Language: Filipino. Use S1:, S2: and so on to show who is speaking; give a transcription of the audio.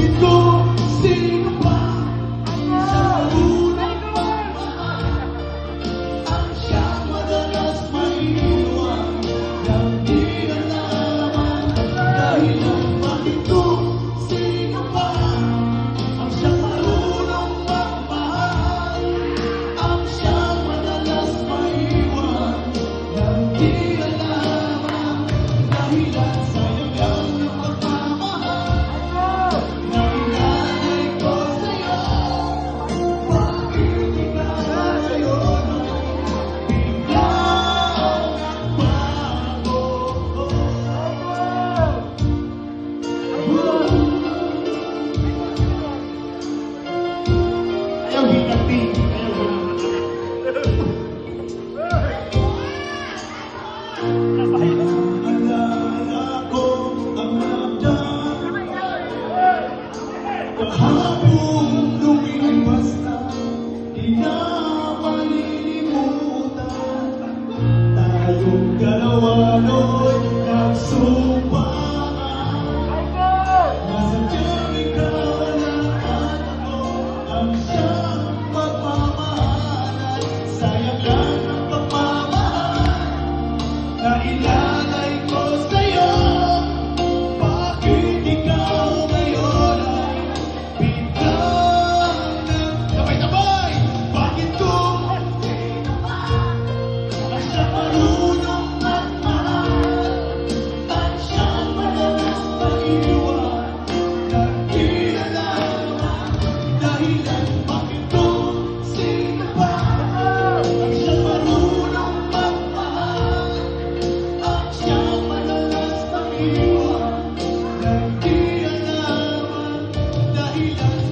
S1: bakit kung sino pa sa unang pagmamahal ang siyang madalas maiwan ng di nalaman dahilan. Bakit kung sino pa ang siyang marunong magmahal ang siyang madalas maiwan ng di nalaman dahilan. Sayang lang ang pagmamahal na inalay ko sa'yo. Bakit ikaw ngayon biglang nagbago? Ayaw hinating, ayaw naalala ko ang ramdam kahapon lumipas na di na malilimutan. Tayong dalawa no'y nagsumpaan na sadyang ikaw lang at ako ang siyang magmamahalan. Sayang lang ang pagmamahal na ilalay ko sa'yo. Bakit ikaw ngayon ay biglang sabay-sabay? Bakit kung ang siyang marunong magmahal ang siyang madalas maiwan na di nalaman dahilan? Bakit kung sino pa ang siyang marunong magmahal ang siyang madalas maiwan na di nalaman dahilan?